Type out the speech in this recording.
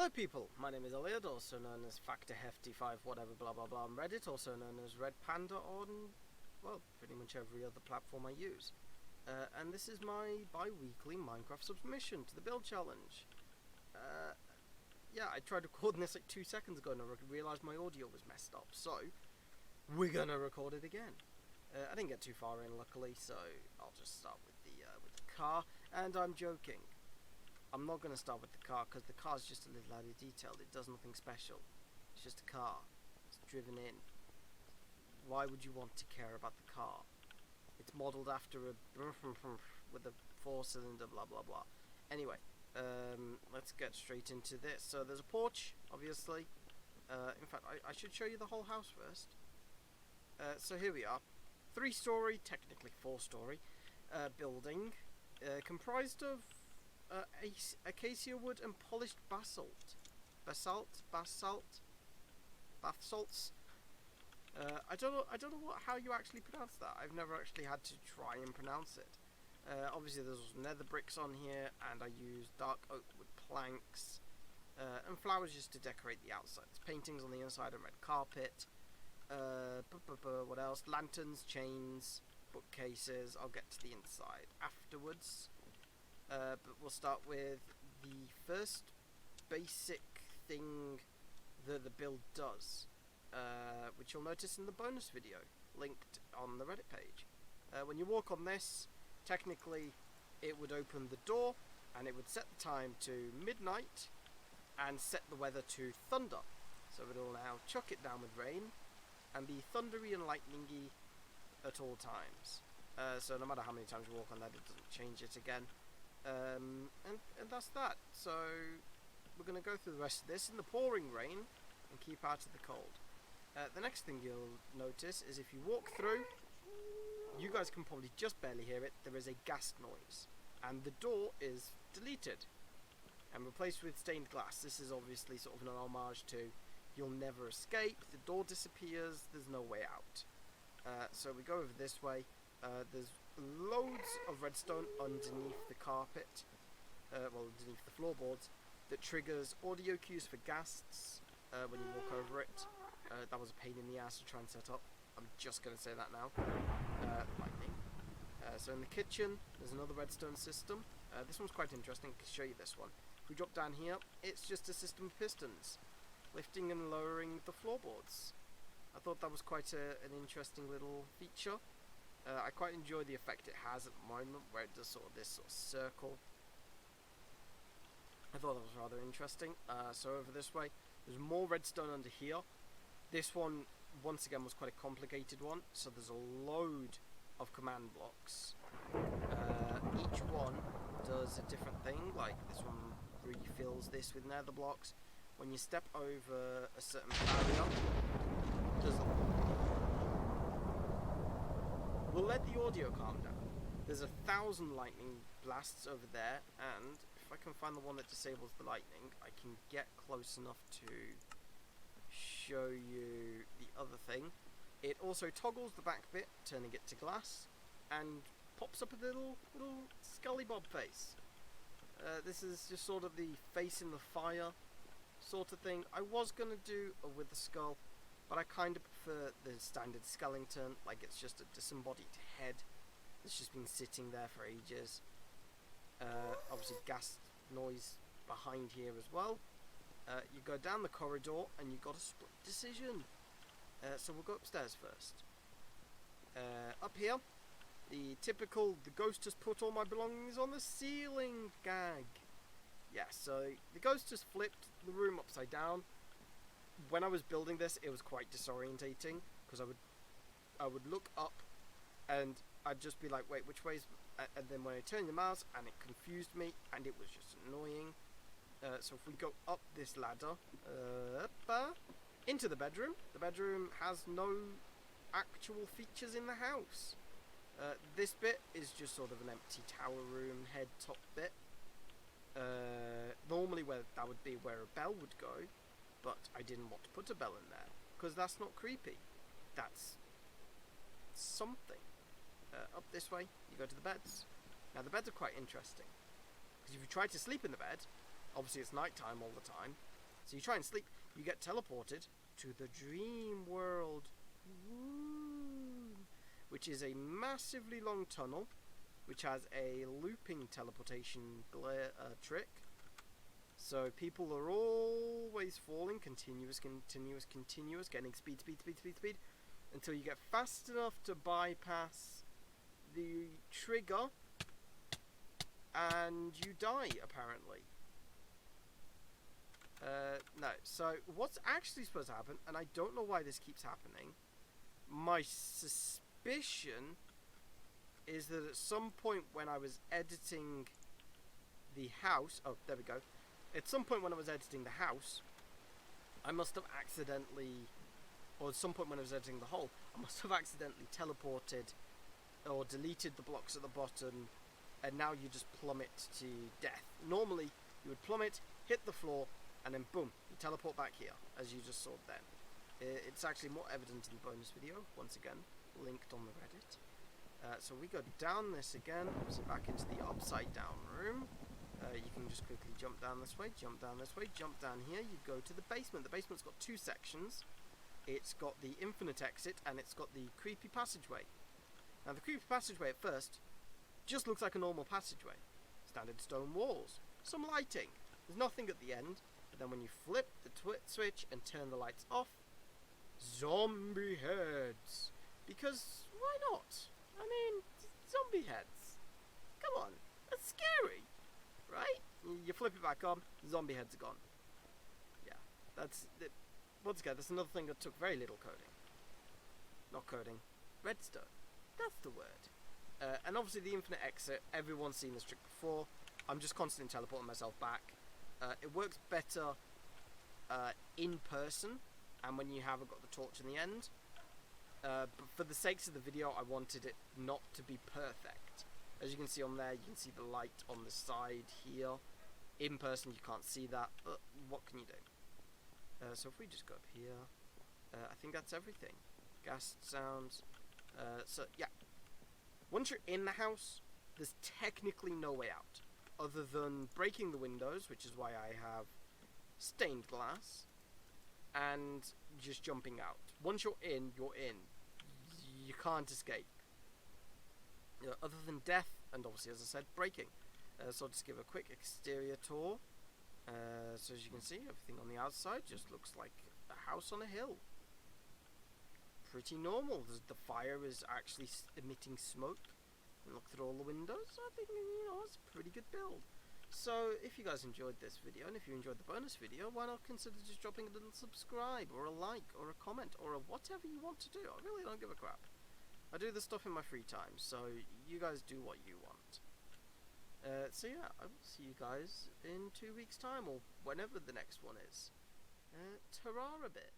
Hello people, my name is Elliot, also known as FactorHefty5 whatever blah blah blah on Reddit, also known as Red Panda on, well, pretty much every other platform I use. And this is my bi-weekly Minecraft submission to the build challenge. Yeah, I tried recording this like 2 seconds ago and I realised my audio was messed up, so we're gonna record it again. I didn't get too far in luckily, so I'll just start with the car, and I'm joking. I'm not going to start with the car because the car's just a little out of detail. It does nothing special. It's just a car. It's driven in. Why would you want to care about the car? It's modelled after a with a 4-cylinder blah blah blah. Anyway, let's get straight into this. So there's a porch, obviously. In fact, I should show you the whole house first. So here we are. 3-story, technically 4-story, building, comprised of acacia wood and polished basalt. Basalts. I don't know how you actually pronounce that. I've never actually had to try and pronounce it. Obviously there's nether bricks on here, and I use dark oak wood planks, and flowers just to decorate the outside. There's paintings on the inside and red carpet. What else? Lanterns, chains, bookcases. I'll get to the inside afterwards. But we'll start with the first basic thing that the build does, which you'll notice in the bonus video linked on the Reddit page. When you walk on this, technically it would open the door and it would set the time to midnight and set the weather to thunder. So it'll now chuck it down with rain and be thundery and lightningy at all times. So no matter how many times you walk on that, it doesn't change it again. And that's that. So we're going to go through the rest of this in the pouring rain and keep out of the cold. The next thing you'll notice is if you walk through, you guys can probably just barely hear it, there is a gas noise, and the door is deleted and replaced with stained glass. This is obviously sort of an homage to you'll never escape, the door disappears, there's no way out. So we go over this way. There's loads of redstone underneath the carpet, underneath the floorboards, that triggers audio cues for ghasts when you walk over it. That was a pain in the ass to try and set up. I'm just going to say that now. Lightning. So in the kitchen, there's another redstone system. This one's quite interesting. I can show you this one. If we drop down here, it's just a system of pistons, lifting and lowering the floorboards. I thought that was quite an interesting little feature. I quite enjoy the effect it has at the moment, where it does this sort of circle. I thought that was rather interesting. So over this way, there's more redstone under here. This one, once again, was quite a complicated one. So there's a load of command blocks. Each one does a different thing. Like this one refills this with nether blocks. When you step over a certain barrier, does we'll let the audio calm down. There's 1,000 lightning blasts over there, and if I can find the one that disables the lightning, I can get close enough to show you the other thing. It also toggles the back bit, turning it to glass, and pops up a little scully bob face. This is just sort of the face in the fire sort of thing. I was going to do a with the skull, but I kind of prefer the standard skeleton, like it's just a disembodied head that's just been sitting there for ages. Obviously gas noise behind here as well. You go down the corridor and you've got a split decision. So we'll go upstairs first. Up here, the typical, the ghost has put all my belongings on the ceiling gag. Yeah, so the ghost just flipped the room upside down. When I was building this, it was quite disorientating, because I would look up and I'd just be like, wait, which way's... And then when I turned the mouse, and it confused me, and it was just annoying. So if we go up this ladder, into the bedroom has no actual features in the house. This bit is just sort of an empty tower room, head top bit. Normally that would be where a bell would go, but I didn't want to put a bell in there, because that's not creepy. That's something. Up this way, you go to the beds. Now the beds are quite interesting, because if you try to sleep in the bed, obviously it's night time all the time, So you try and sleep, you get teleported to the dream world. Woo! Which is a massively long tunnel, which has a looping teleportation trick. So people are always falling, continuous, getting speed, until you get fast enough to bypass the trigger, and you die, apparently. No, so what's actually supposed to happen, and I don't know why this keeps happening, my suspicion is that at some point when I was editing the house, oh, there we go, at some point when I was editing the house, I must have accidentally, or at some point when I was editing the hole, I must have accidentally teleported or deleted the blocks at the bottom, and now you just plummet to death. Normally, you would plummet, hit the floor, and then boom, you teleport back here, as you just saw then. It's actually more evident in the bonus video, once again, linked on the Reddit. So we go down this again, obviously back into the upside down room. You can just quickly jump down this way, jump down this way, jump down here, you go to the basement. The basement's got two sections. It's got the infinite exit, and it's got the creepy passageway. Now the creepy passageway at first just looks like a normal passageway. Standard stone walls, some lighting, there's nothing at the end, but then when you flip the switch and turn the lights off, zombie heads. Because why not? I mean, zombie heads. Come on, that's scary, right? You flip it back on, zombie heads are gone. Yeah, that's it. Once again, that's another thing that took very little coding. Not coding, redstone. That's the word. And obviously the infinite exit, everyone's seen this trick before. I'm just constantly teleporting myself back. It works better in person, and when you haven't got the torch in the end. But for the sakes of the video, I wanted it not to be perfect. As you can see on there, you can see the light on the side here. In person, you can't see that, but what can you do? So if we just go up here, I think that's everything. Gas sounds. So yeah, once you're in the house, there's technically no way out, other than breaking the windows, which is why I have stained glass, and just jumping out. Once you're in, you're in. You can't escape. Other than death, and obviously, as I said, breaking. So I'll just give a quick exterior tour. So as you can see, everything on the outside just looks like a house on a hill. Pretty normal. The fire is actually emitting smoke. And look through all the windows. I think, it's a pretty good build. So if you guys enjoyed this video, and if you enjoyed the bonus video, why not consider just dropping a little subscribe, or a like, or a comment, or a whatever you want to do. I really don't give a crap. I do this stuff in my free time, so you guys do what you want. So yeah, I will see you guys in 2 weeks' time, or whenever the next one is. Ta-ra a bit.